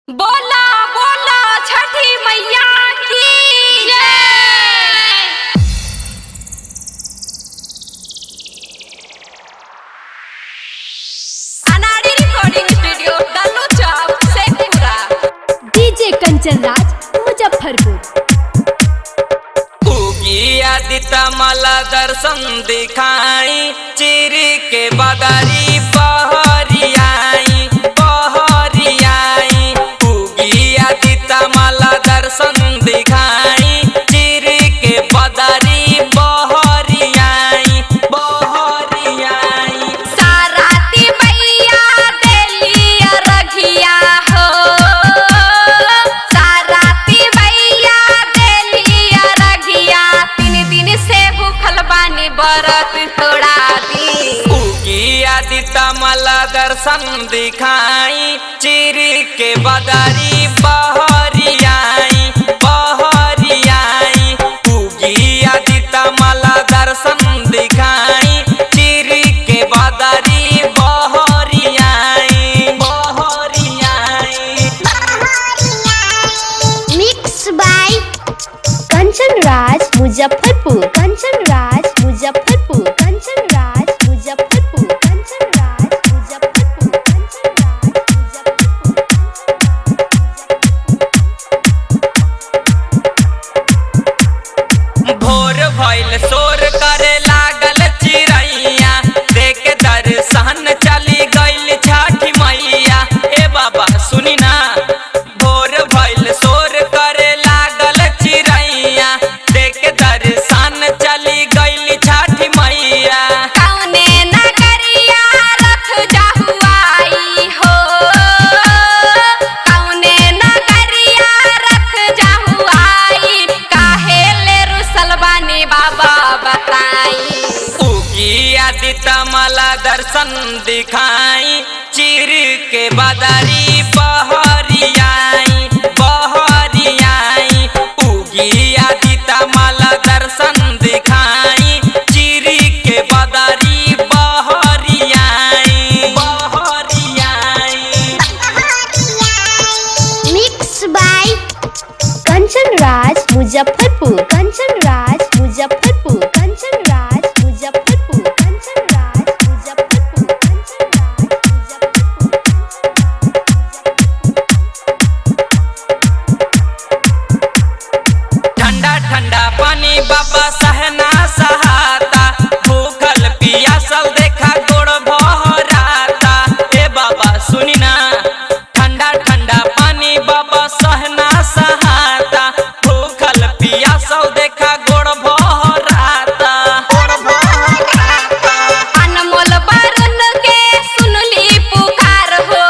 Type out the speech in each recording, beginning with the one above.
बोला बोला छठी मैया की जय। अनाड़ी रिकॉर्डिंग स्टूडियो डालो चौक शेखपुरा। डीजे कंचन राज मुजफ्फरपुर। आदित्य मला दर्शन दिखाई चिरी के बदरी बहरियाई बहरियाई उगी आदित्य मला दर्शन दिखाई चिरी के बदरी बहरियाई बहरियाई साराती मैया देलिया रघिया हो। साराती मैया देलिया रघिया तीन दिन से भूखल बानी बरत तोड़ा दी। उगी आदित्य मला दर्शन दिखाई चिरी के बदरी बहरियाई बहरियाई उगी आदित्य मला दर्शन दिखाई चिरी के बदरी बहरियाई बहरियाई। Mix by Kanchan Raj Muzaffarpur. कंचन राज मुजफ्फरपुर। कंचन राज मुजफ्फरपुर। कंचन राज मुजफ्फरपुर। कंचन राज मुजफ्फरपुर। भोर भइल शोर करे लागल चिड़ैया देख दर्शन चली गइल छठी मैया। ए बाबा सुनी ना भोर भइल शोर करे लागल चिड़ैया देख दर्शन चली गइल छठी मैया। कौने नगरिया रथ जाहुआई हो। कौने नगरिया रथ जाहुआई काहे ले रुसल बानी बाबा बताई। उगी आदित्य मला दर्शन दिखाई चिरी के बदरी बहरियाई बहरियाई उगी आदित्य मला दर्शन दिखाई चिरी के बदरी बहरियाई बहरियाई। Mix by Kanchan Raj Muzaffarpur. कंचन राज मुजफ्फरपुर। कंचन राज मुजफ्फरपुर। कंचन राज मुजफ्फरपुर। कंचन राज मुजफ्फरपुर। ठंडा ठंडा पानी बाबा सहना सहाता भूखल पियासल देखा गोड़ बहराता। ए बाबा सुनी ना ठंडा ठंडा पानी बाबा सहना सहाता भूखल पियासल देखा गोड़ बहराता गोड़ बहराता। अनमोल वरुण के सुनली पुकार हो।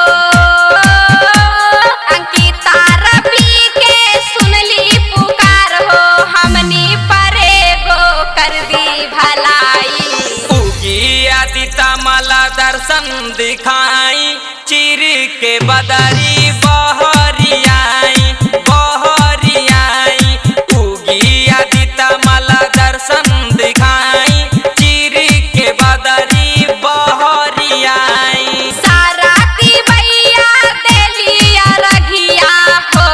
अंकिता रवि के सुनली पुकार हो। हमनी परे गो कर दी भलाई। उगी आदित्य मला दर्शन दिखाई चिरी के बदरी बहरियाई बहरियाई उगी आदित्य मला दर्शन दिखाई चिरी के बदरी बहरियाई। साराती मैया देलिया रघिया हो।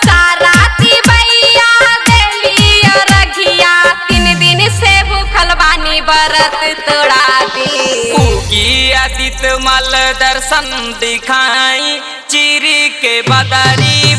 साराती मैया देलिया रघिया तीन दिन से भूखल बानी बरत तोड़ा दी। उगी आदित्य मल दर्शन दिखाई चिरी के बदरी